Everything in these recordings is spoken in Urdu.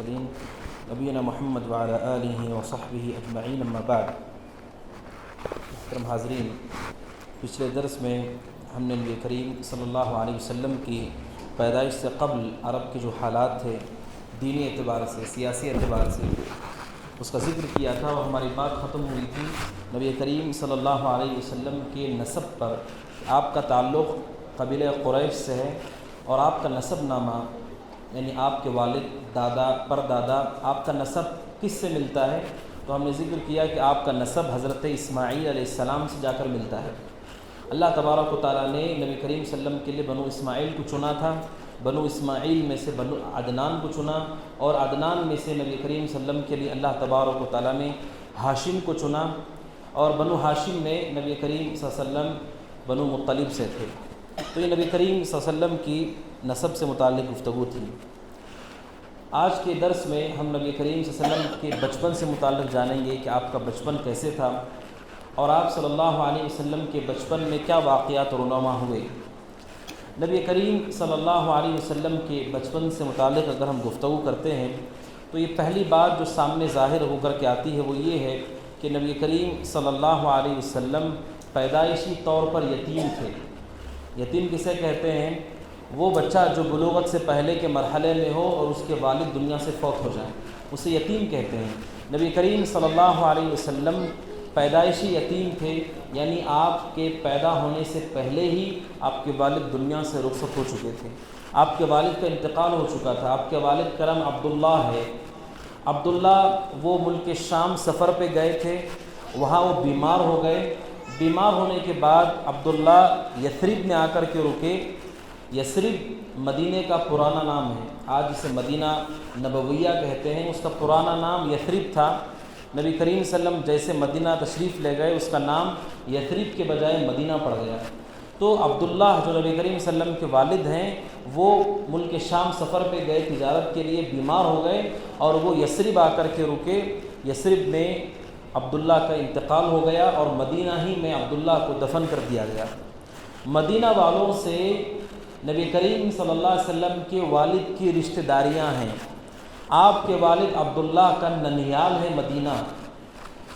المرسلين نبینا محمد وعلی آلہ وصحبہ اجمعین اما بعد۔ محترم حاضرین، پچھلے درس میں ہم نے نبی کریم صلی اللہ علیہ وسلم کی پیدائش سے قبل عرب کے جو حالات تھے دینی اعتبار سے، سیاسی اعتبار سے، اس کا ذکر کیا تھا اور ہماری بات ختم ہوئی تھی نبی کریم صلی اللہ علیہ وسلم کے نسب پر۔ آپ کا تعلق قبیلہ قریش سے ہے اور آپ کا نسب نامہ یعنی آپ کے والد، دادا، پردادا، آپ کا نسب کس سے ملتا ہے؟ تو ہم نے ذکر کیا کہ آپ کا نسب حضرت اسماعیل علیہ السلام سے جا کر ملتا ہے۔ اللہ تبارک و تعالیٰ نے نبی کریم صلی اللہ علیہ وسلم کے لیے بنو اسماعیل کو چنا تھا، بنو اسماعیل میں سے بنو عدنان کو چنا، اور عدنان میں سے نبی کریم صلی اللہ علیہ وسلم کے لیے اللہ تبارک و تعالیٰ نے ہاشم کو چنا، اور بنو ہاشم میں نبی کریم صلی اللہ علیہ وسلم بنو مطلب سے تھے۔ تو یہ نبی کریم صلی اللہ علیہ وسلم کی نسب سے متعلق گفتگو تھی۔ آج کے درس میں ہم نبی کریم صلی اللہ علیہ وسلم کے بچپن سے متعلق جانیں گے کہ آپ کا بچپن کیسے تھا اور آپ صلی اللہ علیہ وسلم کے بچپن میں کیا واقعات رونما ہوئے۔ نبی کریم صلی اللہ علیہ وسلم کے بچپن سے متعلق اگر ہم گفتگو کرتے ہیں تو یہ پہلی بات جو سامنے ظاہر ہو کر کے آتی ہے وہ یہ ہے کہ نبی کریم صلی اللہ علیہ وسلم پیدائشی طور پر یتیم تھے۔ یتیم کسے کہتے ہیں؟ وہ بچہ جو بلوغت سے پہلے کے مرحلے میں ہو اور اس کے والد دنیا سے فوت ہو جائیں، اسے یتیم کہتے ہیں۔ نبی کریم صلی اللہ علیہ وسلم پیدائشی یتیم تھے، یعنی آپ کے پیدا ہونے سے پہلے ہی آپ کے والد دنیا سے رخصت ہو چکے تھے، آپ کے والد کا انتقال ہو چکا تھا۔ آپ کے والد کا نام عبداللہ ہے۔ عبداللہ وہ ملک شام سفر پہ گئے تھے، وہاں وہ بیمار ہو گئے۔ بیمار ہونے کے بعد عبداللہ یثرب میں آ کر کے رکے۔ یثرب مدینہ کا پرانا نام ہے، آج اسے مدینہ نبویہ کہتے ہیں، اس کا پرانا نام یثرب تھا۔ نبی کریم صلی اللہ علیہ وسلم جیسے مدینہ تشریف لے گئے، اس کا نام یثرب کے بجائے مدینہ پڑ گیا۔ تو عبداللہ جو نبی کریم صلی اللہ علیہ وسلم کے والد ہیں، وہ ملک شام سفر پہ گئے تجارت کے لیے، بیمار ہو گئے اور وہ یثرب آ کر کے رکے۔ یثرب میں عبداللہ کا انتقال ہو گیا اور مدینہ ہی میں عبداللہ کو دفن کر دیا گیا۔ مدینہ والوں سے نبی کریم صلی اللہ علیہ وسلم کے والد کی رشتہ داریاں ہیں۔ آپ کے والد عبداللہ کا ننیال ہے مدینہ۔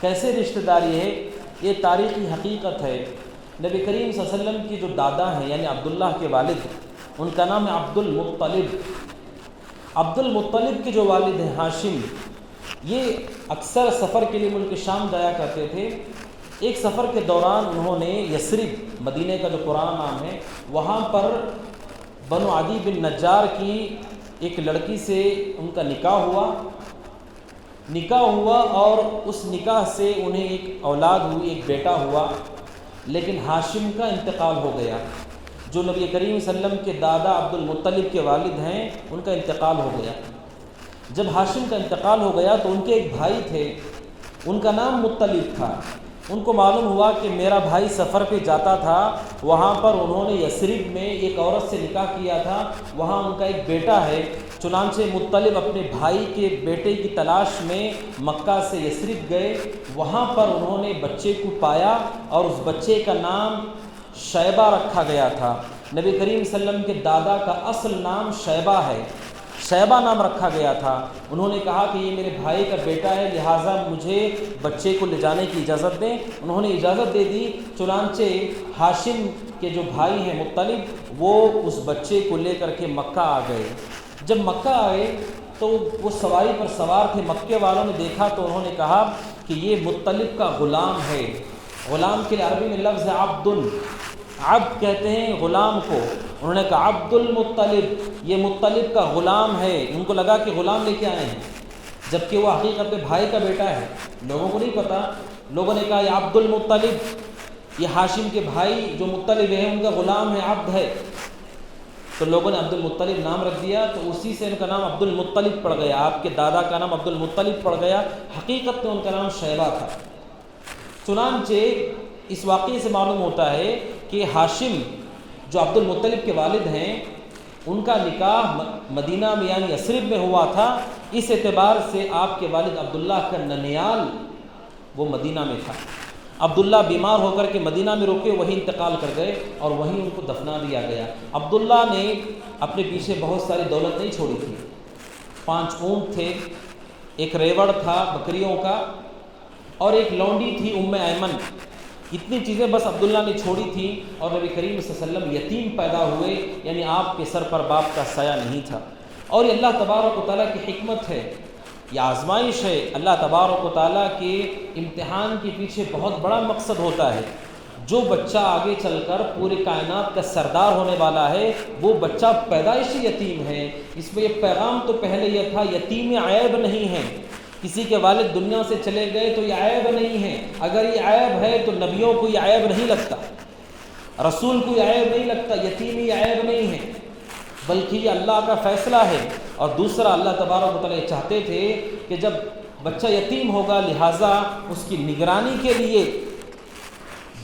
کیسے رشتہ داری ہے؟ یہ تاریخی حقیقت ہے۔ نبی کریم صلی اللہ علیہ وسلم کی جو دادا ہیں یعنی عبداللہ کے والد، ان کا نام ہے عبد المطلب۔ عبد المطلب کے جو والد ہیں ہاشم، یہ اکثر سفر کے لیے ملک شام جایا کرتے تھے۔ ایک سفر کے دوران انہوں نے یثرب، مدینہ کا جو پرانا نام ہے، وہاں پر بنو عدی بن نجار کی ایک لڑکی سے ان کا نکاح ہوا اور اس نکاح سے انہیں ایک اولاد ہوئی، ایک بیٹا ہوا، لیکن ہاشم کا انتقال ہو گیا۔ جو نبی کریم صلی اللہ علیہ وسلم کے دادا عبد المطلب کے والد ہیں، ان کا انتقال ہو گیا۔ جب ہاشم کا انتقال ہو گیا تو ان کے ایک بھائی تھے، ان کا نام مطلب تھا۔ ان کو معلوم ہوا کہ میرا بھائی سفر پہ جاتا تھا، وہاں پر انہوں نے یثرب میں ایک عورت سے نکاح کیا تھا، وہاں ان کا ایک بیٹا ہے۔ چنانچہ مطلب اپنے بھائی کے بیٹے کی تلاش میں مکہ سے یثرب گئے، وہاں پر انہوں نے بچے کو پایا اور اس بچے کا نام شیبہ رکھا گیا تھا۔ نبی کریم صلی اللہ علیہ وسلم کے دادا کا اصل نام شیبہ ہے، شیبہ نام رکھا گیا تھا۔ انہوں نے کہا کہ یہ میرے بھائی کا بیٹا ہے، لہٰذا مجھے بچے کو لے جانے کی اجازت دیں۔ انہوں نے اجازت دے دی۔ چنانچہ ہاشم کے جو بھائی ہیں مطلب، وہ اس بچے کو لے کر کے مکہ آ گئے۔ جب مکہ آئے تو وہ سواری پر سوار تھے، مکے والوں نے دیکھا تو انہوں نے کہا کہ یہ مطلب کا غلام ہے۔ غلام کے لیے عربی میں لفظ ہے عبد، عبد کہتے ہیں غلام کو۔ انہوں نے کہا عبد المطلب، یہ مطلب کا غلام ہے۔ ان کو لگا کہ غلام لے کے آئے ہیں، جبکہ وہ حقیقت میں بھائی کا بیٹا ہے، لوگوں کو نہیں پتا۔ لوگوں نے کہا یہ عبد المطلب، یہ ہاشم کے بھائی جو مطلب ہیں ان کا غلام ہے، عبد ہے۔ تو لوگوں نے عبد المطلب نام رکھ دیا، تو اسی سے ان کا نام عبد المطلب پڑ گیا۔ آپ کے دادا کا نام عبد المطلب پڑ گیا، حقیقت میں ان کا نام شیبہ تھا۔ چنانچہ اس واقعے سے معلوم ہوتا ہے کہ ہاشم جو عبد المطلب کے والد ہیں، ان کا نکاح مدینہ میں یعنی یثرب میں ہوا تھا۔ اس اعتبار سے آپ کے والد عبداللہ کا ننیال وہ مدینہ میں تھا۔ عبداللہ بیمار ہو کر کے مدینہ میں رکے، وہیں انتقال کر گئے اور وہیں ان کو دفنا دیا گیا۔ عبداللہ نے اپنے پیچھے بہت ساری دولت نہیں چھوڑی تھی، 5 اونٹ تھے، ایک ریوڑ تھا بکریوں کا، اور ایک لونڈی تھی ایمن۔ اتنی چیزیں بس عبداللہ نے چھوڑی تھیں، اور نبی کریم صلی اللہ علیہ وسلم یتیم پیدا ہوئے، یعنی آپ کے سر پر باپ کا سایہ نہیں تھا۔ اور یہ اللہ تبارک و تعالیٰ کی حکمت ہے، یہ آزمائش ہے۔ اللہ تبارک و تعالیٰ کے امتحان کے پیچھے بہت بڑا مقصد ہوتا ہے۔ جو بچہ آگے چل کر پورے کائنات کا سردار ہونے والا ہے، وہ بچہ پیدائشی یتیم ہے۔ اس میں یہ پیغام تو پہلے یہ تھا، یتیم عیب نہیں ہے۔ کسی کے والد دنیا سے چلے گئے تو یہ عیب نہیں ہے۔ اگر یہ عیب ہے تو نبیوں کو یہ عیب نہیں لگتا، رسول کو یہ عیب نہیں لگتا، یتیم یہ عیب نہیں ہے، بلکہ یہ اللہ کا فیصلہ ہے۔ اور دوسرا، اللہ تبارک و تعالیٰ چاہتے تھے کہ جب بچہ یتیم ہوگا، لہٰذا اس کی نگرانی کے لیے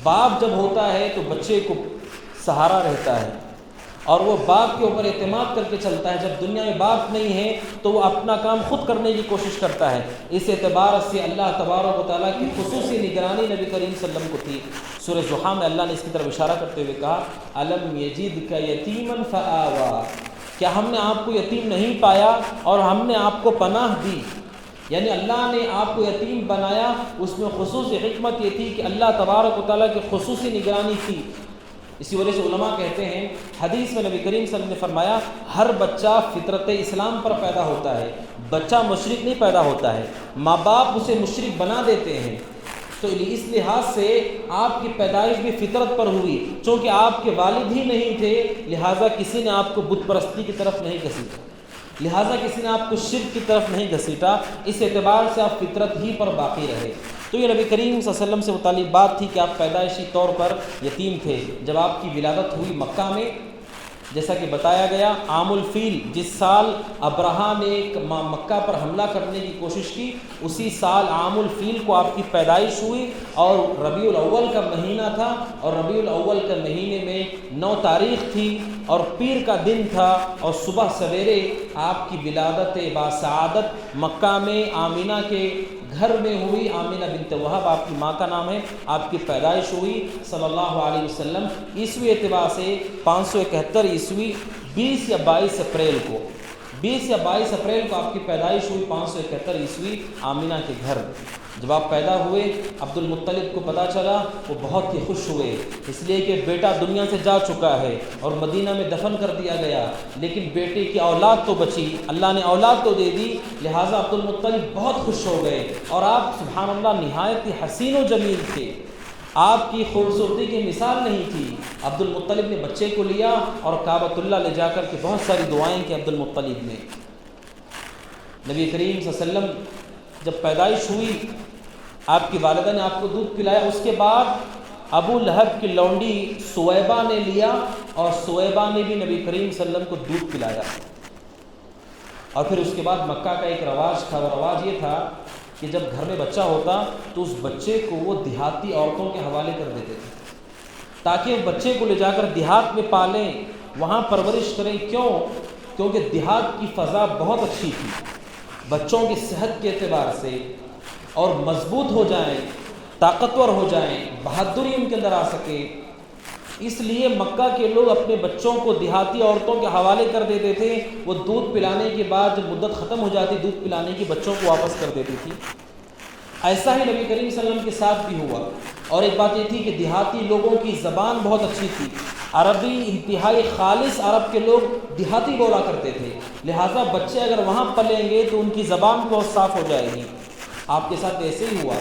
باپ جب ہوتا ہے تو بچے کو سہارا رہتا ہے، اور وہ باپ کے اوپر اعتماد کر کے چلتا ہے۔ جب دنیا میں باپ نہیں ہے تو وہ اپنا کام خود کرنے کی کوشش کرتا ہے۔ اس اعتبار سے اللہ تبارک و تعالیٰ کی خصوصی نگرانی نبی کریم صلی اللہ علیہ وسلم کو تھی۔ سورہ زحا میں اللہ نے اس کی طرف اشارہ کرتے ہوئے کہا، الم یجدک یتیما فآویٰ، کیا ہم نے آپ کو یتیم نہیں پایا اور ہم نے آپ کو پناہ دی؟ یعنی اللہ نے آپ کو یتیم بنایا، اس میں خصوصی حکمت یہ تھی کہ اللہ تبارک و تعالیٰ کی خصوصی نگرانی تھی۔ اسی وجہ سے علماء کہتے ہیں، حدیث میں نبی کریم صلی اللہ علیہ وسلم نے فرمایا، ہر بچہ فطرت اسلام پر پیدا ہوتا ہے، بچہ مشرک نہیں پیدا ہوتا ہے، ماں باپ اسے مشرک بنا دیتے ہیں۔ تو اس لحاظ سے آپ کی پیدائش بھی فطرت پر ہوئی، چونکہ آپ کے والد ہی نہیں تھے، لہٰذا کسی نے آپ کو بت پرستی کی طرف نہیں گھسیٹا، لہٰذا کسی نے آپ کو شرک کی طرف نہیں گھسیٹا۔ اس اعتبار سے آپ فطرت ہی پر باقی رہے۔ تو یہ نبی کریم صلی اللہ علیہ وسلم سے متعلق بات تھی کہ آپ پیدائشی طور پر یتیم تھے۔ جب آپ کی ولادت ہوئی مکہ میں، جیسا کہ بتایا گیا، عام الفیل، جس سال ابرہہ نے مکہ پر حملہ کرنے کی کوشش کی، اسی سال عام الفیل کو آپ کی پیدائش ہوئی، اور ربیع الاول کا مہینہ تھا، اور ربیع الاول کے مہینے میں 9 تاریخ تھی، اور پیر کا دن تھا، اور صبح سویرے آپ کی ولادت باسعادت مکہ میں آمینہ کے گھر میں ہوئی۔ آمینہ بنت وہب آپ کی ماں کا نام ہے، آپ کی پیدائش ہوئی صلی اللہ علیہ وسلم عیسوی اعتبار سے 571 عیسوی 20 یا 22 اپریل کو 20 یا 22 اپریل کو آپ کی پیدائش ہوئی 571 عیسوی آمینہ کے گھر۔ جب آپ پیدا ہوئے، عبد المطلب کو پتہ چلا، وہ بہت ہی خوش ہوئے، اس لیے کہ بیٹا دنیا سے جا چکا ہے اور مدینہ میں دفن کر دیا گیا، لیکن بیٹے کی اولاد تو بچی، اللہ نے اولاد تو دے دی، لہٰذا عبد المطلب بہت خوش ہو گئے۔ اور آپ سبحان اللہ نہایت ہی حسین و جمیل تھے، آپ کی خوبصورتی کی مثال نہیں تھی۔ عبد المطلب نے بچے کو لیا اور کعبۃ اللہ لے جا کر کے بہت ساری دعائیں کی عبد المطلب نے۔ نبی کریم صلی اللہ علیہ وسلم جب پیدائش ہوئی، آپ کی والدہ نے آپ کو دودھ پلایا، اس کے بعد ابو لہب کی لونڈی سویبہ نے لیا، اور سویبہ نے بھی نبی کریم صلی اللہ علیہ وسلم کو دودھ پلایا۔ اور پھر اس کے بعد مکہ کا ایک رواج تھا، وہ رواج یہ تھا کہ جب گھر میں بچہ ہوتا تو اس بچے کو وہ دیہاتی عورتوں کے حوالے کر دیتے تھے، تاکہ اس بچے کو لے جا کر دیہات میں پالیں، وہاں پرورش کریں۔ کیونکہ دیہات کی فضا بہت اچھی تھی، بچوں کی صحت کے اعتبار سے، اور مضبوط ہو جائیں، طاقتور ہو جائیں، بہادری ان کے اندر آ سکے، اس لیے مکہ کے لوگ اپنے بچوں کو دیہاتی عورتوں کے حوالے کر دیتے تھے۔ وہ دودھ پلانے کے بعد جب مدت ختم ہو جاتی دودھ پلانے کی، بچوں کو واپس کر دیتی تھی۔ ایسا ہی نبی کریم صلی اللہ علیہ وسلم کے ساتھ بھی ہوا۔ اور ایک بات یہ تھی کہ دیہاتی لوگوں کی زبان بہت اچھی تھی، عربی انتہائی خالص عرب کے لوگ دیہاتی بولا کرتے تھے، لہٰذا بچے اگر وہاں پلیں گے تو ان کی زبان بہت صاف ہو جائے گی۔ آپ کے ساتھ ایسے ہی ہوا،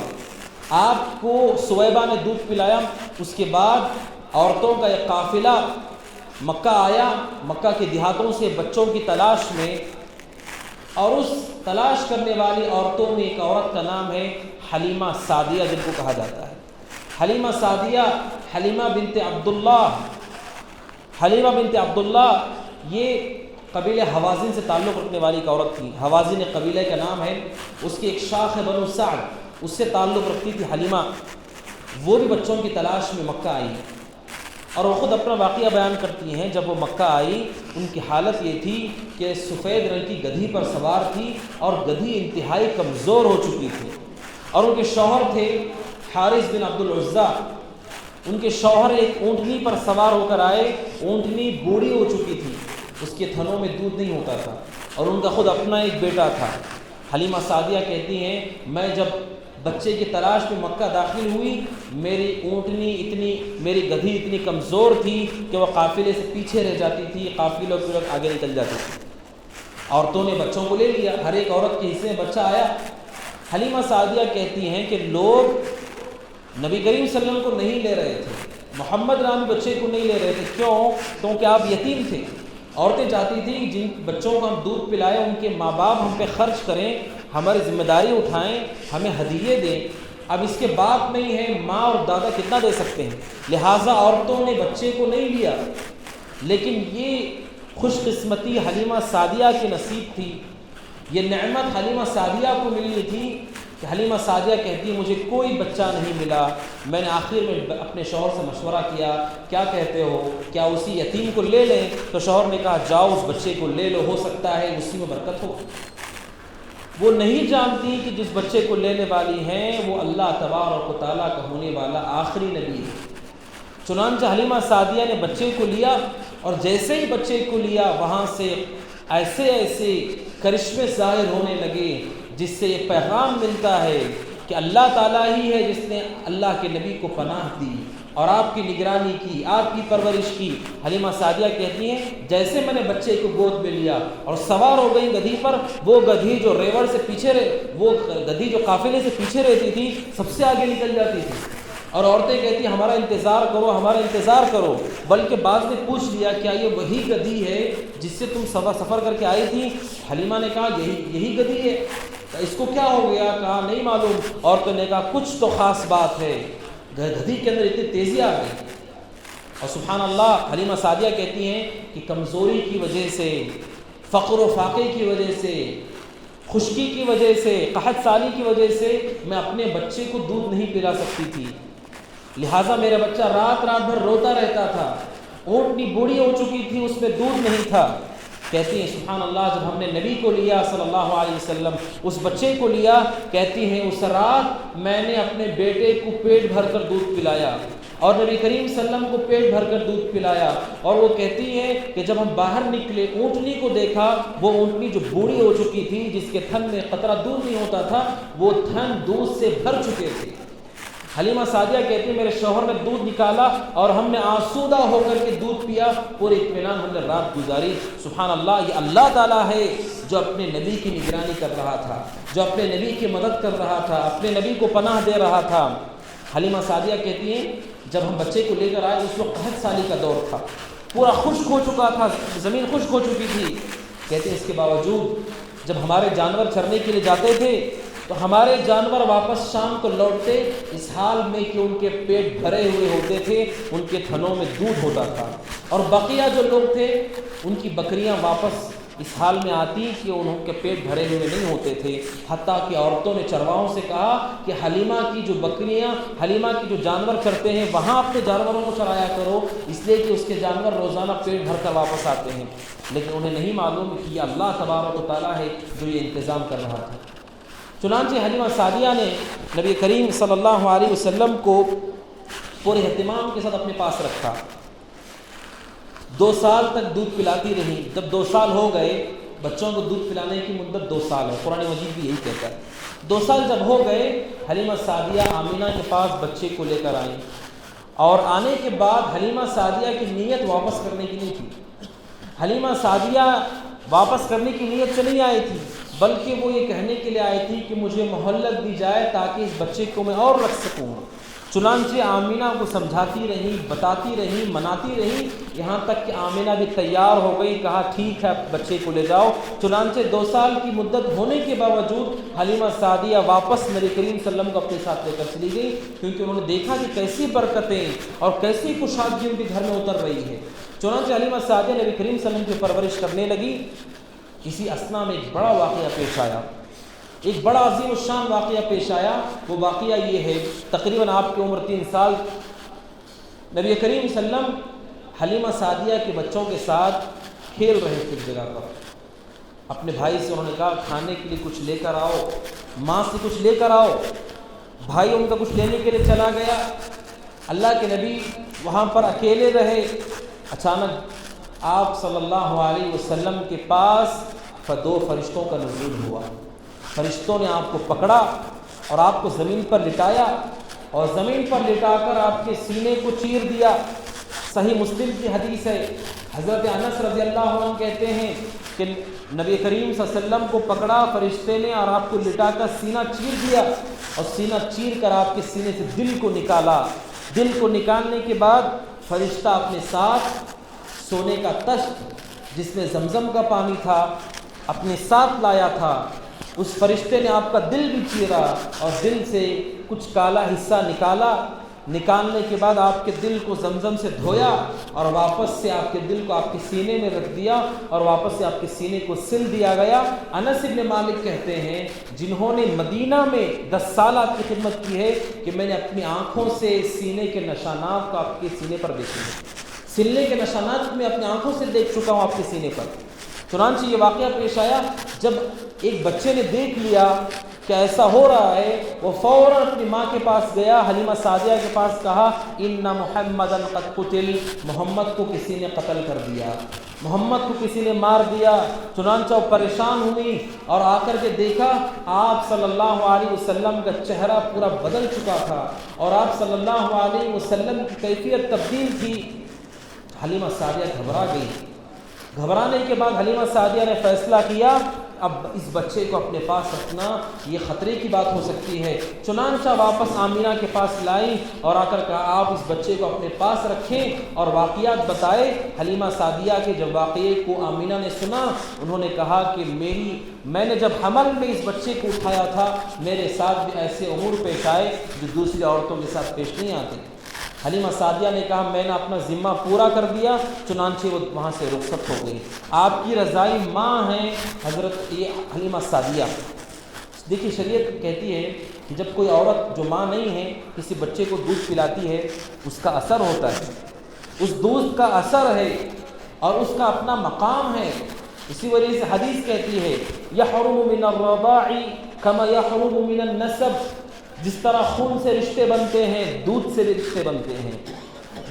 آپ کو سویبہ نے دودھ پلایا، اس کے بعد عورتوں کا ایک قافلہ مکہ آیا، مکہ کے دیہاتوں سے بچوں کی تلاش میں، اور اس تلاش کرنے والی عورتوں میں ایک عورت کا نام ہے حلیمہ سعدیہ، جن کو کہا جاتا ہے حلیمہ سعدیہ، حلیمہ بنت عبداللہ، یہ قبیلہ حوازن سے تعلق رکھنے والی ایک عورت تھی۔ حوازن قبیلہ کا نام ہے، اس کی ایک شاخ ہے بنو سعد، اس سے تعلق رکھتی تھی حلیمہ۔ وہ بھی بچوں کی تلاش میں مکہ آئی، اور وہ خود اپنا واقعہ بیان کرتی ہیں۔ جب وہ مکہ آئی، ان کی حالت یہ تھی کہ سفید رنگ کی گدھی پر سوار تھی، اور گدھی انتہائی کمزور ہو چکی تھی، اور ان کے شوہر تھے حارث بن عبد العزیٰ۔ ان کے شوہر ایک اونٹنی پر سوار ہو کر آئے، اونٹنی بوڑھی ہو چکی تھی، اس کے تھنوں میں دودھ نہیں ہوتا تھا، اور ان کا خود اپنا ایک بیٹا تھا۔ حلیمہ سعدیہ کہتی ہیں میں جب بچے کی تلاش میں مکہ داخل ہوئی، میری گدھی اتنی کمزور تھی کہ وہ قافلے سے پیچھے رہ جاتی تھی، قافلوں کے لوگ آگے نکل جاتی تھی۔ عورتوں نے بچوں کو لے لیا، ہر ایک عورت کے حصے میں بچہ آیا۔ حلیمہ سعدیہ کہتی ہیں کہ لوگ نبی کریم صلی اللہ علیہ وسلم کو نہیں لے رہے تھے، محمد نامی بچے کو نہیں لے رہے تھے۔ کیوں؟ کیونکہ آپ یتیم تھے۔ عورتیں چاہتی تھیں جن بچوں کو ہم دودھ پلائیں ان کے ماں باپ ہم پہ خرچ کریں، ہماری ذمہ داری اٹھائیں، ہمیں ہدیے دیں۔ اب اس کے باپ نہیں ہے، ماں اور دادا کتنا دے سکتے ہیں؟ لہٰذا عورتوں نے بچے کو نہیں لیا۔ لیکن یہ خوش قسمتی حلیمہ سعدیہ کی نصیب تھی، یہ نعمت حلیمہ سعدیہ کو ملی تھی کہ حلیمہ سعدیہ کہتی مجھے کوئی بچہ نہیں ملا۔ میں نے آخر میں اپنے شوہر سے مشورہ کیا، کیا کہتے ہو، کیا اسی یتیم کو لے لیں؟ تو شوہر نے کہا جاؤ اس بچے کو لے لو، ہو سکتا ہے اسی میں برکت ہو۔ وہ نہیں جانتی کہ جس بچے کو لینے والی ہیں وہ اللہ تبارک و تعالیٰ کا ہونے والا آخری نبی ہے۔ چنانچہ حلیمہ سعدیہ نے بچے کو لیا، اور جیسے ہی بچے کو لیا وہاں سے ایسے کرشمے ظاہر ہونے لگے، جس سے یہ پیغام ملتا ہے کہ اللہ تعالیٰ ہی ہے جس نے اللہ کے نبی کو پناہ دی اور آپ کی نگرانی کی، آپ کی پرورش کی۔ حلیمہ سعدیہ کہتی ہیں جیسے میں نے بچے کو گود میں لیا اور سوار ہو گئی گدھی پر، وہ گدھی جو ریوڑ سے پیچھے وہ گدھی جو قافلے سے پیچھے رہتی تھی سب سے آگے نکل جاتی تھی، اور عورتیں کہتی ہیں ہمارا انتظار کرو، ہمارا انتظار کرو۔ بلکہ بعض نے پوچھ لیا کیا یہ وہی گدھی ہے جس سے تم سفر کر کے آئی تھی؟ حلیمہ نے کہا یہی گدھی ہے۔ اس کو کیا ہو گیا؟ کہا نہیں معلوم۔ عورتوں نے کہا کچھ تو خاص بات ہے، گدھی کے اندر اتنی تیزی آ گئی۔ اور سبحان اللہ، حلیمہ سعدیہ کہتی ہیں کہ کمزوری کی وجہ سے، فقر و فاقے کی وجہ سے، خشکی کی وجہ سے، قحط سالی کی وجہ سے میں اپنے بچے کو دودھ نہیں پلا سکتی تھی، لہٰذا میرا بچہ رات بھر روتا رہتا تھا۔ اونٹنی بوڑھی ہو چکی تھی، اس میں دودھ نہیں تھا۔ کہتی ہیں سبحان اللہ، جب ہم نے نبی کو لیا صلی اللہ علیہ وسلم، اس بچے کو لیا، کہتی ہیں اس رات میں نے اپنے بیٹے کو پیٹ بھر کر دودھ پلایا اور نبی کریم صلی اللہ علیہ وسلم کو پیٹ بھر کر دودھ پلایا۔ اور وہ کہتی ہے کہ جب ہم باہر نکلے اونٹنی کو دیکھا، وہ اونٹنی جو بوڑھی ہو چکی تھی، جس کے تھن میں قطرہ دودھ نہیں ہوتا تھا، وہ تھن دودھ سے بھر چکے تھے۔ حلیمہ سعدیہ کہتی ہے میرے شوہر نے دودھ نکالا اور ہم نے آسودہ ہو کر کے دودھ پیا، پورے اطمینان ہم نے رات گزاری۔ سبحان اللہ، یہ اللہ تعالیٰ ہے جو اپنے نبی کی نگرانی کر رہا تھا، جو اپنے نبی کی مدد کر رہا تھا، اپنے نبی کو پناہ دے رہا تھا۔ حلیمہ سعدیہ کہتی ہیں جب ہم بچے کو لے کر آئے اس وقت قحط سالی کا دور تھا، پورا خشک ہو چکا تھا، زمین خشک ہو چکی تھی۔ کہتے ہیں اس کے باوجود جب ہمارے جانور چرنے کے لیے جاتے تھے تو ہمارے جانور واپس شام کو لوٹتے اس حال میں کہ ان کے پیٹ بھرے ہوئے ہوتے تھے، ان کے تھنوں میں دودھ ہوتا تھا، اور بقیہ جو لوگ تھے ان کی بکریاں واپس اس حال میں آتی کہ ان کے پیٹ بھرے ہوئے نہیں ہوتے تھے۔ حتیٰ کہ عورتوں نے چرواہوں سے کہا کہ حلیمہ کی جو بکریاں، حلیمہ کی جو جانور چرتے ہیں وہاں اپنے جانوروں کو چرایا کرو، اس لیے کہ اس کے جانور روزانہ پیٹ بھر کر واپس آتے ہیں۔ لیکن انہیں نہیں معلوم کہ یہ اللہ تبارک و تعالیٰ ہے جو یہ انتظام کر رہا تھا۔ چنانچہ حلیمہ سعدیہ نے نبی کریم صلی اللہ علیہ وسلم کو پورے اہتمام کے ساتھ اپنے پاس رکھا، 2 سال تک دودھ پلاتی رہی۔ جب 2 سال ہو گئے، بچوں کو دودھ پلانے کی مدت 2 سال ہے، قرآن مجید بھی یہی کہتا ہے۔ 2 سال جب ہو گئے، حلیمہ سعدیہ آمینہ کے پاس بچے کو لے کر آئیں، اور آنے کے بعد حلیمہ سعدیہ کی نیت واپس کرنے کی نہیں تھی۔ حلیمہ سعدیہ واپس کرنے کی نیت سے نہیں آئی تھی، بلکہ وہ یہ کہنے کے لیے آئی تھی کہ مجھے مہلت دی جائے تاکہ اس بچے کو میں اور رکھ سکوں۔ چنانچہ آمینہ کو سمجھاتی رہی، بتاتی رہی، مناتی رہی، یہاں تک کہ آمینہ بھی تیار ہو گئی، کہا ٹھیک ہے بچے کو لے جاؤ۔ چنانچہ 2 سال کی مدت ہونے کے باوجود حلیمہ سعدیہ واپس نبی کریم صلی اللہ علیہ وسلم کو اپنے ساتھ لے کر چلی گئی، کیونکہ انہوں نے دیکھا کہ کیسی برکتیں اور کیسی کشادگی ان کے گھر میں اتر رہی ہے۔ چنانچہ حلیمہ سعدیہ نبی کریم صلی اللہ علیہ وسلم کی پرورش کرنے لگی۔ اسی اثنا میں ایک بڑا واقعہ پیش آیا، ایک بڑا عظیم الشان واقعہ پیش آیا۔ وہ واقعہ یہ ہے، تقریباً آپ کی عمر 3 سال، نبی کریم صلی اللہ علیہ وسلم حلیمہ سعدیہ کے بچوں کے ساتھ کھیل رہے تھے جگہ پر۔ اپنے بھائی سے انہوں نے کہا کھانے کے لیے کچھ لے کر آؤ، ماں سے کچھ لے کر آؤ۔ بھائی ان کا کچھ لینے کے لیے چلا گیا۔ اللہ کے نبی وہاں پر اکیلے رہے۔ اچانک آپ صلی اللہ علیہ وسلم کے پاس دو فرشتوں کا نزول ہوا، فرشتوں نے آپ کو پکڑا اور آپ کو زمین پر لٹایا اور زمین پر لٹا کر آپ کے سینے کو چیر دیا۔ صحیح مسلم کی حدیث ہے، حضرت انس رضی اللہ عنہ کہتے ہیں کہ نبی کریم صلی اللہ علیہ وسلم کو پکڑا فرشتے نے اور آپ کو لٹا کر سینہ چیر دیا، اور سینہ چیر کر آپ کے سینے سے دل کو نکالا۔ دل کو نکالنے کے بعد فرشتہ اپنے ساتھ سونے کا تشت جس میں زمزم کا پانی تھا اپنے ساتھ لایا تھا۔ اس فرشتے نے آپ کا دل بھی چیرا اور دل سے کچھ کالا حصہ نکالا۔ نکالنے کے بعد آپ کے دل کو زمزم سے دھویا اور واپس سے آپ کے دل کو آپ کے سینے میں رکھ دیا اور واپس سے آپ کے سینے کو سل دیا گیا۔ انس بن مالک کہتے ہیں جنہوں نے مدینہ میں 10 سالہ کی خدمت کی ہے کہ میں نے اپنی آنکھوں سے سینے کے نشانات کو آپ کے سینے پر دیکھے ہیں، سلنے کے نشانات میں اپنی آنکھوں سے دیکھ چکا ہوں آپ کے سینے پر۔ چنانچہ یہ واقعہ پیش آیا جب ایک بچے نے دیکھ لیا کہ ایسا ہو رہا ہے، وہ فوراً اپنی ماں کے پاس گیا، حلیمہ سعدیہ کے پاس، کہا ان محمدا قد قتل، محمد کو کسی نے قتل کر دیا، محمد کو کسی نے مار دیا۔ چنانچہ وہ پریشان ہوئی اور آ کر کے دیکھا آپ صلی اللہ علیہ وسلم کا چہرہ پورا بدل چکا تھا اور آپ صلی اللہ علیہ وسلم کی کیفیت تبدیل تھی۔ حلیمہ سعدیہ گھبرا گئی۔ گھبرانے کے بعد حلیمہ سعدیہ نے فیصلہ کیا اب اس بچے کو اپنے پاس رکھنا یہ خطرے کی بات ہو سکتی ہے۔ چنانچہ واپس آمینہ کے پاس لائی اور آ کر کہا آپ اس بچے کو اپنے پاس رکھیں اور واقعات بتائے۔ حلیمہ سعدیہ کے جب واقعے کو آمینہ نے سنا، انہوں نے کہا کہ میں نے جب حمل میں اس بچے کو اٹھایا تھا میرے ساتھ بھی ایسے امور پیش آئے جو دوسری عورتوں کے ساتھ پیش نہیں آتے۔ حلیمہ سعدیہ نے کہا میں نے اپنا ذمہ پورا کر دیا، چنانچہ وہ وہاں سے رخصت ہو گئی۔ آپ کی رضائی ماں ہیں حضرت یہ حلیمہ سعدیہ۔ دیکھیے شریعت کہتی ہے کہ جب کوئی عورت جو ماں نہیں ہے کسی بچے کو دودھ پلاتی ہے اس کا اثر ہوتا ہے، اس دودھ کا اثر ہے اور اس کا اپنا مقام ہے۔ اسی وجہ سے حدیث کہتی ہے یحرم من الرضاع کما یحرم من النسب، جس طرح خون سے رشتے بنتے ہیں دودھ سے بھی رشتے بنتے ہیں،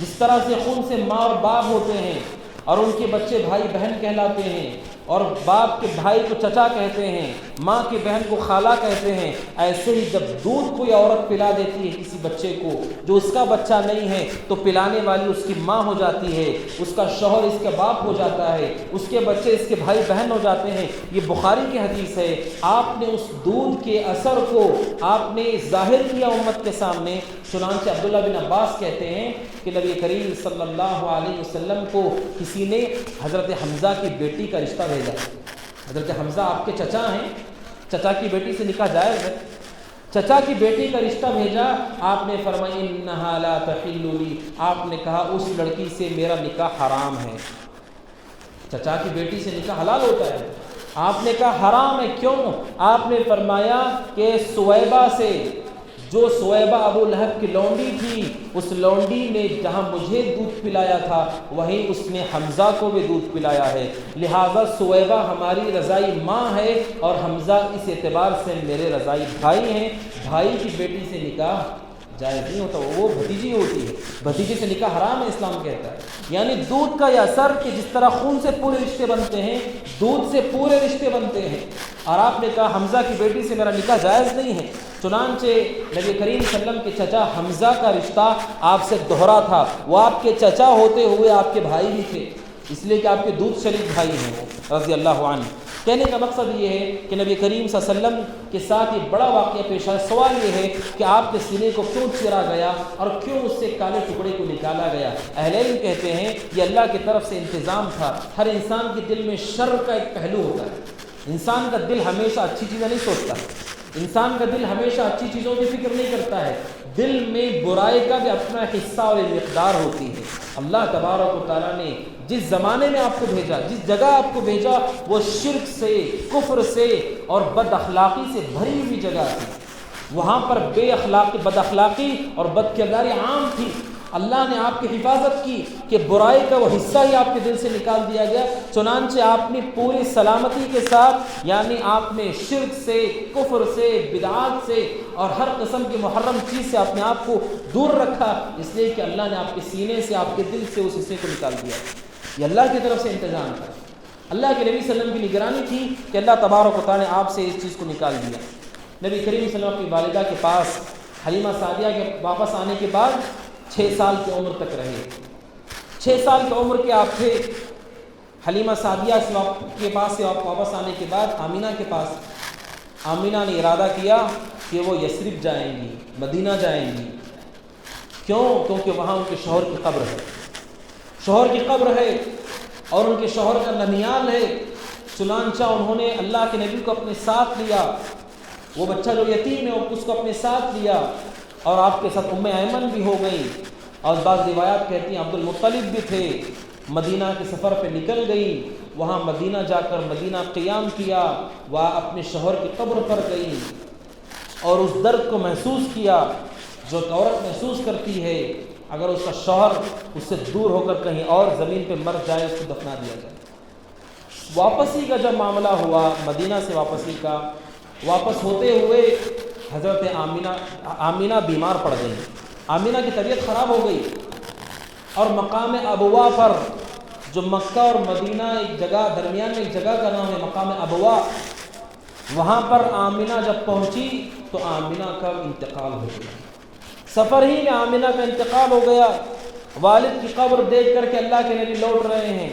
جس طرح سے خون سے ماں اور باپ ہوتے ہیں اور ان کے بچے بھائی بہن کہلاتے ہیں اور باپ کے بھائی کو چچا کہتے ہیں، ماں کی بہن کو خالہ کہتے ہیں، ایسے ہی جب دودھ کوئی عورت پلا دیتی ہے کسی بچے کو جو اس کا بچہ نہیں ہے تو پلانے والی اس کی ماں ہو جاتی ہے، اس کا شوہر اس کا باپ ہو جاتا ہے، اس کے بچے اس کے بھائی بہن ہو جاتے ہیں۔ یہ بخاری کی حدیث ہے۔ آپ نے اس دودھ کے اثر کو آپ نے ظاہر کیا امت کے سامنے۔ چنانچہ عبداللہ بن عباس کہتے ہیں کہ نبی کریم صلی اللہ علیہ وسلم کو کسی نے حضرت حمزہ کی بیٹی کا رشتہ بھیجا۔ حضرت حمزہ آپ کے چچا ہیں، چچا کی بیٹی سے نکاح جائز ہے، چچا کی بیٹی کا رشتہ بھیجا۔ آپ نے فرمایا انہا لا تحل لی، آپ نے کہا اس لڑکی سے میرا نکاح حرام ہے۔ چچا کی بیٹی سے نکاح حلال ہوتا ہے، آپ نے کہا حرام ہے، کیوں؟ آپ نے فرمایا کہ سویبہ سے، جو سویبہ ابو لہب کی لونڈی تھی، اس لونڈی نے جہاں مجھے دودھ پلایا تھا وہیں اس نے حمزہ کو بھی دودھ پلایا ہے، لہٰذا سویبہ ہماری رضائی ماں ہے اور حمزہ اس اعتبار سے میرے رضائی بھائی ہیں۔ بھائی کی بیٹی سے نکاح جائز نہیں ہوتا، وہ بھتیجی ہوتی ہے، بھتیجی سے نکاح حرام ہے اسلام کہتا ہے۔ یعنی دودھ کا یہ اثر کہ جس طرح خون سے پورے رشتے بنتے ہیں دودھ سے پورے رشتے بنتے ہیں، اور آپ نے کہا حمزہ کی بیٹی سے میرا نکاح جائز نہیں ہے۔ چنانچہ نبی کریم صلی اللہ علیہ وسلم کے چچا حمزہ کا رشتہ آپ سے دوہرا تھا، وہ آپ کے چچا ہوتے ہوئے آپ کے بھائی بھی تھے، اس لیے کہ آپ کے دودھ شریک بھائی ہیں وہ رضی اللہ عنہ۔ کہنے کا مقصد یہ ہے کہ نبی کریم صلی اللہ علیہ وسلم کے ساتھ یہ بڑا واقعہ پیش آیا۔ سوال یہ ہے کہ آپ کے سینے کو کیوں چیرا گیا اور کیوں اس سے کالے ٹکڑے کو نکالا گیا؟ اہل علم کہتے ہیں یہ اللہ کی طرف سے انتظام تھا۔ ہر انسان کے دل میں شر کا ایک پہلو ہوتا ہے، انسان کا دل ہمیشہ اچھی چیزیں نہیں سوچتا، انسان کا دل ہمیشہ اچھی چیزوں کی فکر نہیں کرتا ہے، دل میں برائی کا بھی اپنا حصہ اور مقدار ہوتی ہے۔ اللہ تبارک و تعالیٰ نے جس زمانے میں آپ کو بھیجا، جس جگہ آپ کو بھیجا، وہ شرک سے، کفر سے اور بد اخلاقی سے بھری ہوئی جگہ تھی۔ وہاں پر بے اخلاقی، بد اخلاقی اور بد کرداری عام تھی۔ اللہ نے آپ کی حفاظت کی کہ برائی کا وہ حصہ ہی آپ کے دل سے نکال دیا گیا، چنانچہ آپ نے پوری سلامتی کے ساتھ، یعنی آپ نے شرک سے، کفر سے، بدعات سے اور ہر قسم کی محرم چیز سے اپنے آپ کو دور رکھا، اس لیے کہ اللہ نے آپ کے سینے سے، آپ کے دل سے اس حصے کو نکال دیا۔ یہ اللہ کی طرف سے انتظام تھا۔ اللہ کے نبی صلی اللہ علیہ وسلم کی نگرانی تھی کہ اللہ تبارک و تعالیٰ نے آپ سے اس چیز کو نکال دیا۔ نبی کریم صلی اللہ علیہ وسلم اپنی والدہ کے پاس حلیمہ سعدیہ کے واپس آنے کے بعد 6 سال کی عمر تک رہے۔ 6 سال کی عمر کے آپ تھے، حلیمہ سعدیہ کے پاس سے واپس آنے کے بعد آمینہ کے پاس، آمینہ نے ارادہ کیا کہ وہ یثرب جائیں گی، مدینہ جائیں گی۔ کیوں؟ کیونکہ وہاں ان کے شوہر کی قبر ہے، شوہر کی قبر ہے اور ان کے شوہر کا ننیال ہے۔ چنانچہ انہوں نے اللہ کے نبی کو اپنے ساتھ لیا، وہ بچہ جو یتیم ہے اس کو اپنے ساتھ لیا، اور آپ کے ساتھ ام ایمن بھی ہو گئی، اور بعض روایات کہتی ہیں عبد المطلب بھی تھے۔ مدینہ کے سفر پہ نکل گئی، وہاں مدینہ جا کر مدینہ قیام کیا، وہاں اپنے شوہر کی قبر پر گئی اور اس درد کو محسوس کیا جو عورت محسوس کرتی ہے اگر اس کا شوہر اس سے دور ہو کر کہیں اور زمین پہ مر جائے، اس کو دفنا دیا جائے۔ واپسی کا جب معاملہ ہوا، مدینہ سے واپسی کا، واپس ہوتے ہوئے حضرت آمینہ بیمار پڑ گئی، آمینہ کی طبیعت خراب ہو گئی، اور مقام ابوا پر، جو مکہ اور مدینہ ایک جگہ درمیان میں ایک جگہ کا نام ہے مقام ابوا، وہاں پر آمینہ جب پہنچی تو آمینہ کا انتقال ہو گیا۔ سفر ہی میں آمینہ کا انتقال ہو گیا۔ والد کی قبر دیکھ کر کے اللہ کے نبی لوٹ رہے ہیں،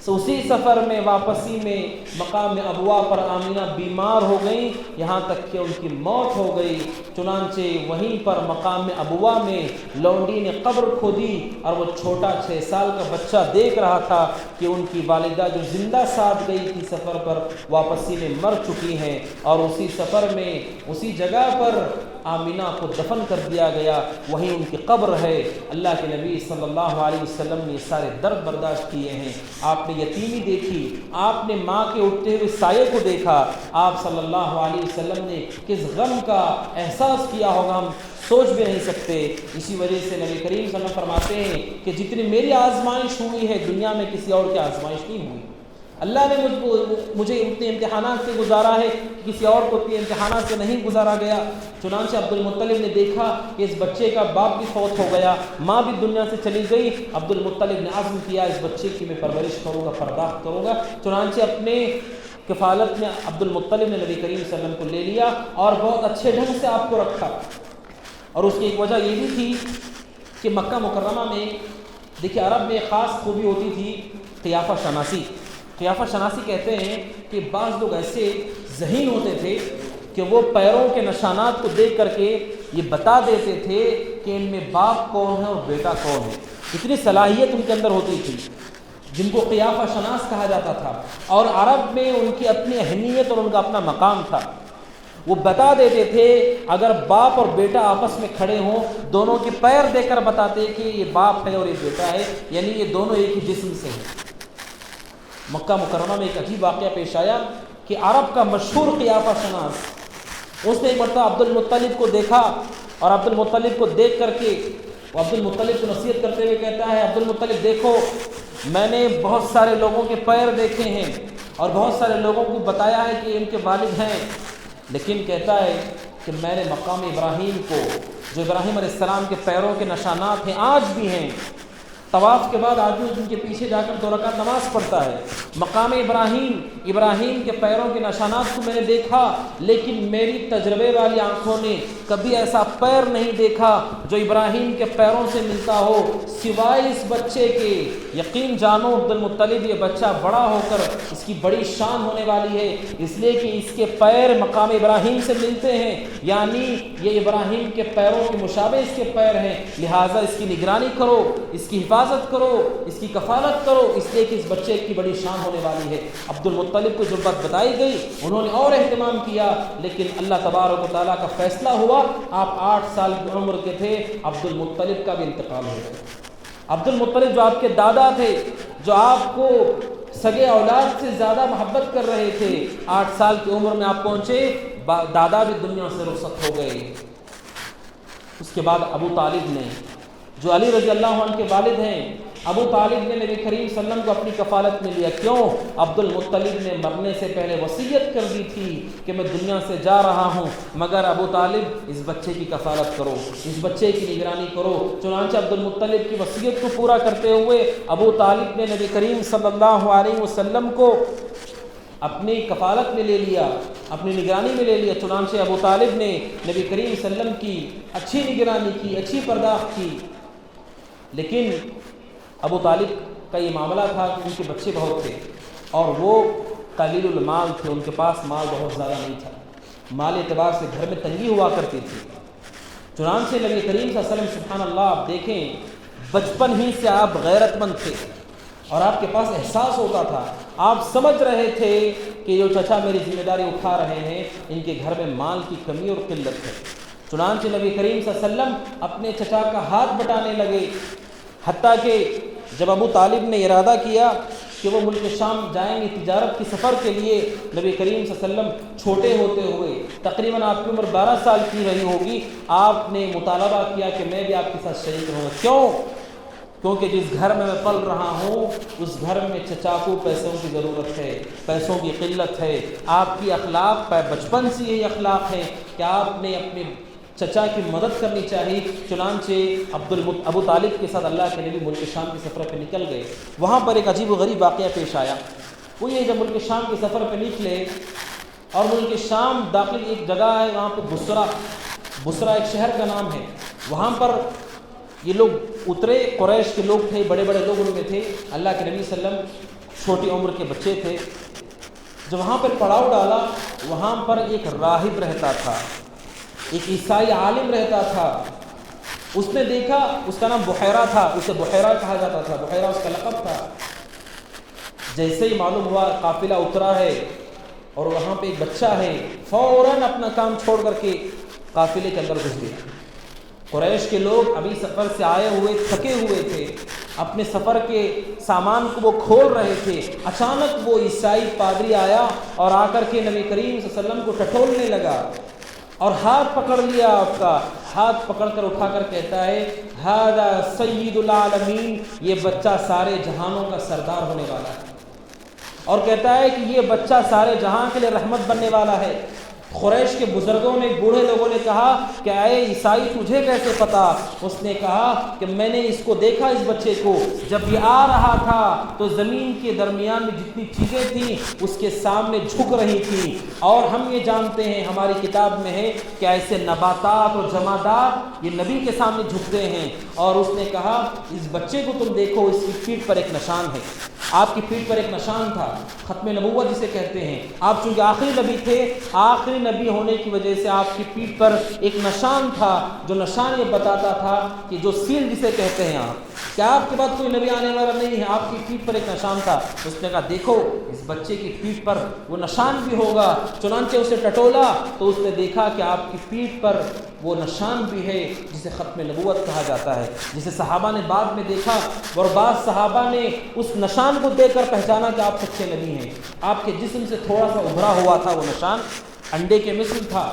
اسی سفر میں واپسی میں مقام ابوا پر آمینہ بیمار ہو گئیں، یہاں تک کہ ان کی موت ہو گئی۔ چنانچہ وہیں پر مقام ابوا میں لونڈی نے قبر کھودی، اور وہ چھوٹا 6 سال کا بچہ دیکھ رہا تھا کہ ان کی والدہ جو زندہ ساتھ گئی تھی سفر پر، واپسی میں مر چکی ہیں، اور اسی سفر میں اسی جگہ پر آمینہ کو دفن کر دیا گیا، وہیں ان کی قبر ہے۔ اللہ کے نبی صلی اللہ علیہ وسلم نے سارے درد برداشت کیے ہیں، آپ نے یتیمی دیکھی، آپ نے ماں کے اٹھتے ہوئے سائے کو دیکھا، آپ صلی اللہ علیہ وسلم نے کس غم کا احساس کیا ہوگا ہم سوچ بھی نہیں سکتے۔ اسی وجہ سے نبی کریم صلی اللہ علیہ وسلم فرماتے ہیں کہ جتنی میری آزمائش ہوئی ہے دنیا میں کسی اور کی آزمائش نہیں ہوئی۔ اللہ نے مجھے اتنے امتحانات سے گزارا ہے کہ کسی اور کو اتنے امتحانات سے نہیں گزارا گیا۔ چنانچہ عبد المطلب نے دیکھا کہ اس بچے کا باپ بھی فوت ہو گیا، ماں بھی دنیا سے چلی گئی، عبد المطلب نے عزم کیا اس بچے کی میں پرورش کروں گا، پرداخت کروں گا۔ چنانچہ اپنے کفالت میں عبد المطلب نے نبی کریم صلی اللہ علیہ وسلم کو لے لیا اور بہت اچھے ڈھنگ سے آپ کو رکھا۔ اور اس کی ایک وجہ یہ بھی تھی کہ مکہ مکرمہ میں دیکھیے عرب میں ایک خاص خوبی ہوتی تھی، قیافہ شناسی۔ قیافہ شناسی کہتے ہیں کہ بعض لوگ ایسے ذہین ہوتے تھے کہ وہ پیروں کے نشانات کو دیکھ کر کے یہ بتا دیتے تھے کہ ان میں باپ کون ہے اور بیٹا کون ہے۔ اتنی صلاحیت ان کے اندر ہوتی تھی، جن کو قیافہ شناس کہا جاتا تھا، اور عرب میں ان کی اپنی اہمیت اور ان کا اپنا مقام تھا۔ وہ بتا دیتے تھے اگر باپ اور بیٹا آپس میں کھڑے ہوں، دونوں کے پیر دے کر بتاتے کہ یہ باپ ہے اور یہ بیٹا ہے، یعنی یہ دونوں ایک ہی جسم سے ہیں۔ مکہ مکرمہ میں ایک عجیب واقعہ پیش آیا کہ عرب کا مشہور قیافہ شناس، اس نے ایک مرتبہ عبد المطلب کو دیکھا، اور عبد المطلب کو دیکھ کر کے وہ عبد المطلب کو نصیحت کرتے ہوئے کہتا ہے، عبد المطلب دیکھو میں نے بہت سارے لوگوں کے پیر دیکھے ہیں اور بہت سارے لوگوں کو بتایا ہے کہ ان کے والد ہیں، لیکن کہتا ہے کہ میں نے مقام ابراہیم کو، جو ابراہیم علیہ السلام کے پیروں کے نشانات ہیں آج بھی ہیں، طواف کے بعد آدمی ان کے پیچھے جا کر 2 رکعت نماز پڑھتا ہے، مقام ابراہیم کے پیروں کے نشانات کو میں نے دیکھا، لیکن میری تجربے والی آنکھوں نے کبھی ایسا پیر نہیں دیکھا جو ابراہیم کے پیروں سے ملتا ہو سوائے اس بچے کے۔ یقین جانو عبد المطلب یہ بچہ بڑا ہو کر اس کی بڑی شان ہونے والی ہے، اس لیے کہ اس کے پیر مقام ابراہیم سے ملتے ہیں، یعنی یہ ابراہیم کے پیروں کے مشابہ اس کے پیر ہیں، لہٰذا اس کی نگرانی کرو، اس کی حفاظت کرو، اس کی کفالت کرو، اس لیے کہ اس بچے کی بڑی شان ہونے والی ہے۔ عبد المطلب کو جو بات بتائی گئی انہوں نے اور اہتمام کیا، لیکن اللہ تبارک و تعالیٰ کا فیصلہ ہوا، آپ 8 سال کی عمر کے تھے، عبد المطلب کا بھی انتقال ہو گیا۔ عبد المطلب جو آپ کے دادا تھے، جو آپ کو سگے اولاد سے زیادہ محبت کر رہے تھے، 8 سال کی عمر میں آپ پہنچے، دادا بھی دنیا سے رخصت ہو گئے۔ اس کے بعد ابو طالب نے، جو علی رضی اللہ عنہ کے والد ہیں، ابو طالب نے نبی کریم صلی اللہ علیہ وسلم کو اپنی کفالت میں لیا. کیوں؟ عبد المطلب نے مرنے سے پہلے وصیت کر دی تھی کہ میں دنیا سے جا رہا ہوں، مگر ابو طالب اس بچے کی کفالت کرو، اس بچے کی نگرانی کرو. چنانچہ عبد المطلب کی وصیت کو پورا کرتے ہوئے ابو طالب نے نبی کریم صلی اللہ علیہ وسلم کو اپنی کفالت میں لے لیا، اپنی نگرانی میں لے لیا. چنانچہ ابو طالب نے نبی کریم صلی اللہ علیہ وسلم کی اچھی نگرانی کی، اچھی پرداخت کی. لیکن ابو طالب کا یہ معاملہ تھا کہ ان کے بچے بہت تھے اور وہ قلیل المال تھے، ان کے پاس مال بہت زیادہ نہیں تھا، مال اعتبار سے گھر میں تنگی ہوا کرتی تھی. چنانچہ نبی کریم صلی اللہ علیہ وسلم سبحان اللہ آپ دیکھیں بچپن ہی سے آپ غیرت مند تھے اور آپ کے پاس احساس ہوتا تھا، آپ سمجھ رہے تھے کہ جو چچا میری ذمہ داری اٹھا رہے ہیں ان کے گھر میں مال کی کمی اور قلت ہے. چنانچہ نبی کریم صلی اللہ علیہ وسلم اپنے چچا کا ہاتھ بٹانے لگے، حتیٰ کہ جب ابو طالب نے ارادہ کیا کہ وہ ملک شام جائیں گے تجارت کی سفر کے لیے، نبی کریم صلی اللہ علیہ وسلم چھوٹے ہوتے ہوئے تقریباً آپ کی عمر 12 سال کی رہی ہوگی، آپ نے مطالبہ کیا کہ میں بھی آپ کے ساتھ شریک رہوں. کیوں؟ کیونکہ جس گھر میں پل رہا ہوں اس گھر میں چچا کو پیسوں کی ضرورت ہے، پیسوں کی قلت ہے. آپ کی اخلاق بچپن سے یہی اخلاق ہے کہ آپ نے اپنے چچا کی مدد کرنی چاہیے. چنانچہ ابو طالب کے ساتھ اللہ کے نبی ملک شام کے سفر پہ نکل گئے. وہاں پر ایک عجیب و غریب واقعہ پیش آیا. وہ یہ جب ملک شام کے سفر پہ نکلے اور ملک شام داخل ایک جگہ ہے، وہاں پہ بصرہ ایک شہر کا نام ہے، وہاں پر یہ لوگ اترے. قریش کے لوگ تھے، بڑے بڑے لوگ ان میں تھے. اللہ کے نبی صلی اللہ علیہ وسلم چھوٹی عمر کے بچے تھے. جب وہاں پر پڑاؤ ڈالا، وہاں پر ایک راہب رہتا تھا، ایک عیسائی عالم رہتا تھا. اس نے دیکھا، اس کا نام بحیرہ تھا، اسے بحیرہ کہا جاتا تھا، بحیرہ اس کا لقب تھا. جیسے ہی معلوم ہوا قافلہ اترا ہے اور وہاں پہ ایک بچہ ہے، فوراً اپنا کام چھوڑ کر کے قافلے کے اندر گھس گیا. قریش کے لوگ ابھی سفر سے آئے ہوئے تھکے ہوئے تھے، اپنے سفر کے سامان کو وہ کھول رہے تھے. اچانک وہ عیسائی پادری آیا اور آ کر کے نبی کریم صلی اللہ علیہ وسلم کو ٹٹولنے لگا اور ہاتھ پکڑ لیا. آپ کا ہاتھ پکڑ کر اٹھا کر کہتا ہے ھذا سید العالمین، یہ بچہ سارے جہانوں کا سردار ہونے والا ہے. اور کہتا ہے کہ یہ بچہ سارے جہاں کے لیے رحمت بننے والا ہے. قریش کے بزرگوں نے، بوڑھے لوگوں نے کہا کہ اے عیسائی تجھے کیسے پتا؟ اس نے کہا کہ میں نے اس کو دیکھا، اس بچے کو جب یہ آ رہا تھا تو زمین کے درمیان میں جتنی چیزیں تھیں اس کے سامنے جھک رہی تھیں. اور ہم یہ جانتے ہیں، ہماری کتاب میں ہے کہ ایسے نباتات اور جمادات یہ نبی کے سامنے جھکتے ہیں. اور اس نے کہا اس بچے کو تم دیکھو، اس کی پیٹھ پر ایک نشان ہے. آپ کی پیٹھ پر ایک نشان تھا، ختم نبوت جسے کہتے ہیں. آپ چونکہ آخری نبی تھے، آخری نبی ہونے کی وجہ سے آپ کی پیٹھ پر ایک نشان تھا، جو نشان یہ بتاتا تھا کہ جو سیل جسے کہتے ہیں آپ، کہ آپ کے بعد کوئی نبی آنے والا نہیں ہے. آپ کی پیٹھ پر ایک نشان تھا. اس نے کہا دیکھو اس بچے کی پیٹھ پر وہ نشان بھی ہوگا. چنانچہ اسے ٹٹولا تو اس نے دیکھا کہ آپ کی پیٹھ پر وہ نشان بھی ہے جسے ختم نبوت کہا جاتا ہے، جسے صحابہ نے بعد میں دیکھا اور بعض صحابہ نے اس نشان کو دیکھ کر پہچانا کہ آپ سچے نبی ہیں. آپ کے جسم سے تھوڑا سا ابھرا ہوا تھا وہ نشان، انڈے کے مثل تھا.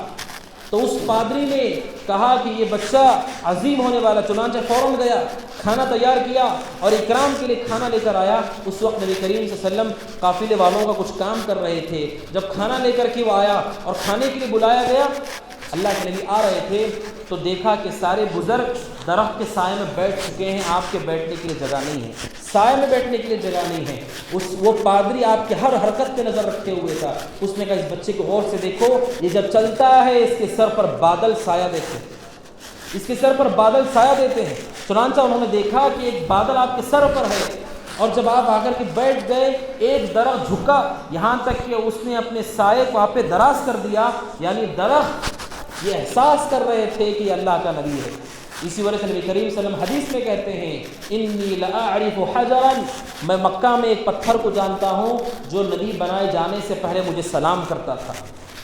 تو اس پادری نے کہا کہ یہ بچہ عظیم ہونے والا. چنانچہ فوراً گیا، کھانا تیار کیا اور اکرام کے لیے کھانا لے کر آیا. اس وقت نبی کریم صلی اللہ علیہ وسلم قافلے والوں کا کچھ کام کر رہے تھے. جب کھانا لے کر کے وہ آیا اور کھانے کے لیے بلایا گیا، اللہ کے نبی آ رہے تھے تو دیکھا کہ سارے بزرگ درخت کے سائے میں بیٹھ چکے ہیں. آپ کے بیٹھنے کے لیے جگہ نہیں ہے، سائے میں بیٹھنے کے لیے جگہ نہیں ہے. وہ پادری آپ کے ہر حرکت پہ نظر رکھے ہوئے تھا. اس نے کہا اس بچے کو غور سے دیکھو، یہ جب چلتا ہے اس کے سر پر بادل سایہ دیتے ہیں، اس کے سر پر بادل سایہ دیتے ہیں. چنانچہ انہوں نے دیکھا کہ ایک بادل آپ کے سر پر ہے اور جب آپ آ کر کے بیٹھ گئے ایک درخت جھکا یہاں تک کہ اس نے اپنے سائے کو آپ پہ دراز کر دیا. یعنی درخت یہ احساس کر رہے تھے کہ یہ اللہ کا نبی ہے. اسی وجہ سے نبی کریم صلی اللہ علیہ وسلم حدیث میں کہتے ہیں انی لاعرف حجرا، میں مکہ میں ایک پتھر کو جانتا ہوں جو نبی بنائے جانے سے پہلے مجھے سلام کرتا تھا.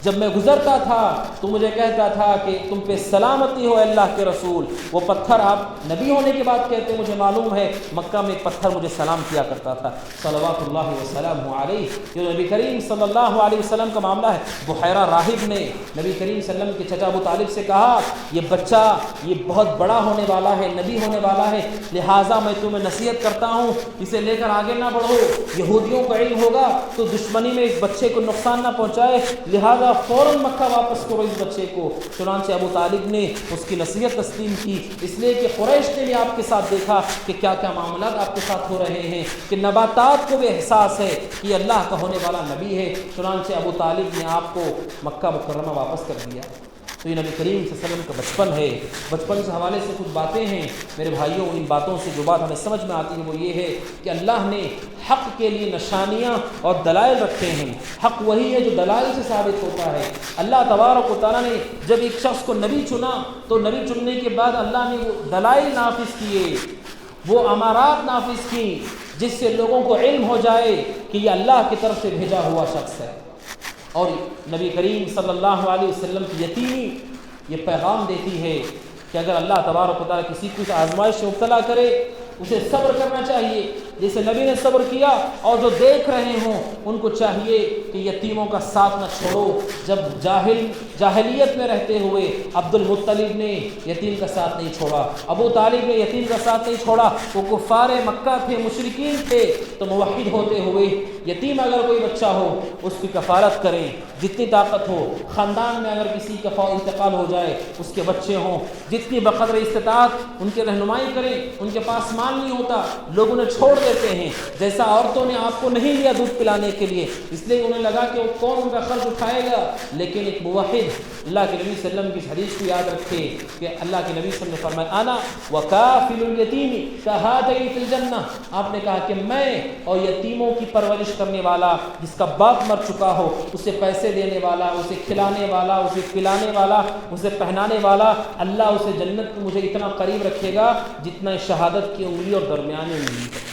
جب میں گزرتا تھا تو مجھے کہتا تھا کہ تم پہ سلامتی ہو اللہ کے رسول۔ وہ پتھر، آپ نبی ہونے کے بعد کہتے مجھے معلوم ہے مکہ میں ایک پتھر مجھے سلام کیا کرتا تھا، صلوات اللہ وسلامہ علیہ۔ یہ نبی کریم صلی اللہ علیہ وسلم کا معاملہ ہے۔ بحیرہ راہب نے نبی کریم صلی اللہ علیہ وسلم کے چچا ابو طالب سے کہا یہ بچہ یہ بہت بڑا ہونے والا ہے، نبی ہونے والا ہے، لہٰذا میں تمہیں نصیحت کرتا ہوں اسے لے کر آگے نہ بڑھو، یہودیوں کو علم ہوگا تو دشمنی میں اس بچے کو نقصان نہ پہنچائے، لہٰذا فوراً مکہ واپس کرو اس بچے کو۔ چنانچہ ابو طالب نے اس کی نصیحت تسلیم کی، اس لیے کہ قریش نے بھی آپ کے ساتھ دیکھا کہ کیا کیا معاملات آپ کے ساتھ ہو رہے ہیں، کہ نباتات کو بھی احساس ہے کہ یہ اللہ کا ہونے والا نبی ہے۔ چنانچہ ابو طالب نے آپ کو مکہ مکرمہ واپس کر دیا۔ تو یہ نبی کریم صلی اللہ علیہ وسلم کا بچپن ہے۔ بچپن سے حوالے سے کچھ باتیں ہیں میرے بھائیوں، ان باتوں سے جو بات ہمیں سمجھ میں آتی ہے وہ یہ ہے کہ اللہ نے حق کے لیے نشانیاں اور دلائل رکھے ہیں۔ حق وہی ہے جو دلائل سے ثابت ہوتا ہے۔ اللہ تبارک و تعالیٰ نے جب ایک شخص کو نبی چنا تو نبی چننے کے بعد اللہ نے وہ دلائل نافذ کیے، وہ امارات نافذ کی جس سے لوگوں کو علم ہو جائے کہ یہ اللہ کی طرف سے بھیجا ہوا شخص ہے۔ اور نبی کریم صلی اللہ علیہ وسلم کی یتیمی یہ پیغام دیتی ہے کہ اگر اللہ تبارک و تعالیٰ کسی کو اس آزمائش سے مبتلا کرے اسے صبر کرنا چاہیے، جیسے نبی نے صبر کیا، اور جو دیکھ رہے ہوں ان کو چاہیے کہ یتیموں کا ساتھ نہ چھوڑو۔ جب جاہلیت میں رہتے ہوئے عبد المطلب نے یتیم کا ساتھ نہیں چھوڑا، ابو طالب نے یتیم کا ساتھ نہیں چھوڑا، وہ کفار مکہ تھے، مشرکین تھے، تو موحد ہوتے ہوئے یتیم اگر کوئی بچہ ہو اس کی کفالت کریں جتنی طاقت ہو، خاندان میں اگر کسی کا انتقال ہو جائے اس کے بچے ہوں جتنی بقدر استطاعت ان کے رہنمائی کریں۔ ان کے پاس مال نہیں ہوتا، لوگ انہیں چھوڑ دیتے ہیں، جیسا عورتوں نے آپ کو نہیں لیا دودھ پلانے کے لیے، اس لیے انہیں لگا کہ وہ کون ان کا خرچ اٹھائے گا۔ لیکن ایک موحد اللہ کے نبی صلی اللہ علیہ وسلم کی حدیث کو یاد رکھے کہ اللہ کے نبی صلی اللہ علیہ وسلم نے فرمایا انا وکافل الیتیم کہاتین فی الجنہ، آپ نے کہا کہ میں اور یتیموں کی پرورش کرنے والا، جس کا باپ مر چکا ہو، اسے پیسے دینے والا، اسے کھلانے والا، اسے پلانے والا، اسے پہنانے والا، اللہ اسے جنت میں مجھے اتنا قریب رکھے گا جتنا شہادت کی انگلی اور درمیانی انگلی ہے۔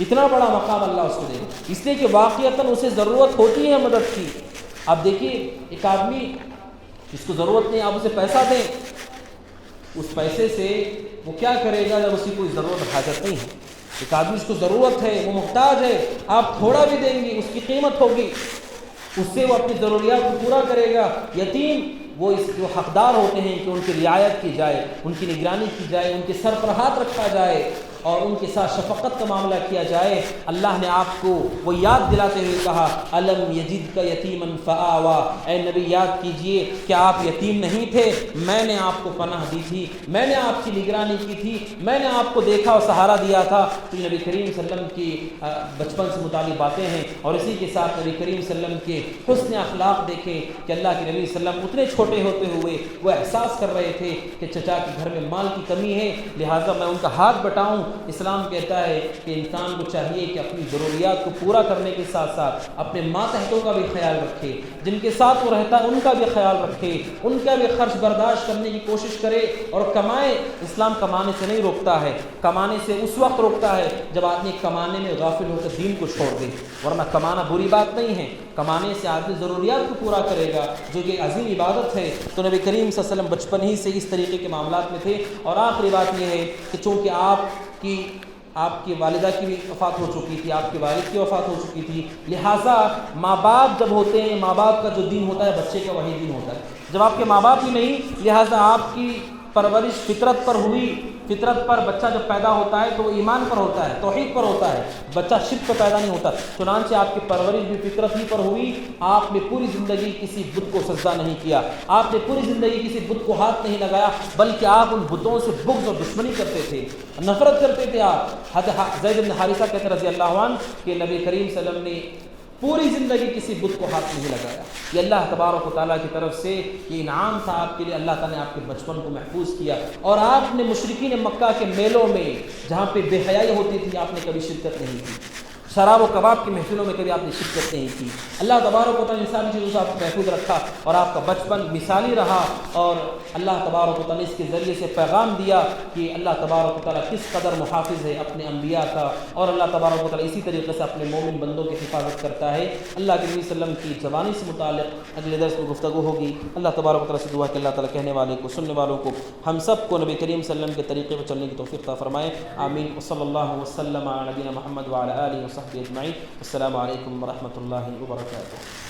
اتنا بڑا مقام اللہ اس کو دے گا، اس لیے کہ واقعتاً اسے ضرورت ہوتی ہے مدد کی۔ آپ دیکھیے ایک آدمی جس کو ضرورت نہیں، آپ اسے پیسہ دیں، اس پیسے سے وہ کیا کرے گا جب اسی کوئی ضرورت حاجت نہیں ہے۔ ایک آدمی اس کو ضرورت ہے، وہ محتاج ہے، آپ تھوڑا بھی دیں گی اس کی قیمت ہوگی، اس سے وہ اپنی ضروریات کو پورا کرے گا۔ یتیم وہ اس جو حقدار ہوتے ہیں کہ ان کی رعایت کی جائے، ان کی نگرانی کی جائے، ان کے سر پر ہاتھ رکھا جائے اور ان کے ساتھ شفقت کا معاملہ کیا جائے۔ اللہ نے آپ کو وہ یاد دلاتے ہوئے کہا الم یجدک یتیما فآوا، اے نبی یاد کیجئے کہ آپ یتیم نہیں تھے، میں نے آپ کو پناہ دی تھی، میں نے آپ کی نگرانی کی تھی، میں نے آپ کو دیکھا اور سہارا دیا تھا۔ تو یہ نبی کریم صلی اللہ علیہ وسلم کی بچپن سے متعلق باتیں ہیں، اور اسی کے ساتھ نبی کریم صلی اللہ علیہ وسلم کے حسن اخلاق دیکھیں کہ اللہ کے نبی صلی اللہ علیہ وسلم اتنے چھوٹے ہوتے ہوئے وہ احساس کر رہے تھے کہ چچا کے گھر میں مال کی کمی ہے، لہٰذا میں ان کا ہاتھ بٹاؤں۔ اسلام کہتا ہے کہ انسان کو چاہیے کہ اپنی ضروریات کو پورا کرنے کے ساتھ ساتھ اپنے ماتحتوں کا بھی خیال رکھے، جن کے ساتھ وہ رہتا ہے ان کا بھی خیال رکھے، ان کا بھی خرچ برداشت کرنے کی کوشش کرے اور کمائے۔ اسلام کمانے سے نہیں روکتا ہے، کمانے سے اس وقت روکتا ہے جب آدمی کمانے میں غافل ہو کر دین کو چھوڑ دے، ورنہ کمانا بری بات نہیں ہے، کمانے سے آدمی ضروریات کو پورا کرے گا جو کہ عظیم عبادت ہے۔ تو نبی کریم صلی اللہ علیہ وسلم بچپن ہی سے اس طریقے کے معاملات میں تھے۔ اور آخری بات یہ ہے کہ چونکہ آپ کی والدہ کی بھی وفات ہو چکی تھی، آپ کے والد کی وفات ہو چکی تھی، لہٰذا ماں باپ جب ہوتے ہیں، ماں باپ کا جو دین ہوتا ہے بچے کا وہی دین ہوتا ہے۔ جب آپ کے ماں باپ ہی نہیں، لہٰذا آپ کی پرورش فطرت پر ہوئی، فطرت پر بچہ جب پیدا ہوتا ہے تو وہ ایمان پر ہوتا ہے، توحید پر ہوتا ہے، بچہ شرک پر پیدا نہیں ہوتا۔ چنانچہ آپ کی پرورش بھی فطرت ہی پر ہوئی، آپ نے پوری زندگی کسی بت کو سجدہ نہیں کیا، آپ نے پوری زندگی کسی بت کو ہاتھ نہیں لگایا، بلکہ آپ ان بتوں سے بغض اور دشمنی کرتے تھے، نفرت کرتے تھے۔ آپ زید بن حارثہ کہتے ہیں رضی اللہ عنہ کہ نبی کریم صلی اللہ علیہ وسلم نے پوری زندگی کسی بت کو ہاتھ نہیں لگایا۔ یہ اللہ تبارک و تعالیٰ کی طرف سے یہ انعام تھا آپ کے لیے، اللہ تعالیٰ نے آپ کے بچپن کو محفوظ کیا، اور آپ نے مشرکین مکہ کے میلوں میں جہاں پہ بے حیائی ہوتی تھی آپ نے کبھی شرکت نہیں کی۔ شراب و کباب کی محفلوں میں کبھی آپ نے شرکت نہیں کی۔ اللہ تبارک و تعالیٰ نے ساری چیزوں سے آپ کو محفوظ رکھا اور آپ کا بچپن مثالی رہا، اور اللہ تبارک و تعالیٰ نے اس کے ذریعے سے پیغام دیا کہ اللہ تبارک و تعالیٰ کس قدر محافظ ہے اپنے انبیاء کا، اور اللہ تبارک و تعالیٰ اسی طریقے سے اپنے مومن بندوں کی حفاظت کرتا ہے۔ اللہ کے نبی صلی اللہ علیہ وسلم کی زبانی سے متعلق اگلے درس میں گفتگو ہوگی۔ اللہ تبارک و تعالیٰ سے دعا کہ اللہ تعالیٰ کہنے والے کو، سننے والوں کو، ہم سب کو نبی کریم صلی اللہ علیہ وسلم کے طریقے پر چلنے کی توفیق عطا فرمائے، آمین۔ وصلی اللہ وسلم علی نبینا محمد وعلی آلہ وصحبہ اجمعین۔ السلام علیکم ورحمۃ اللہ وبرکاتہ۔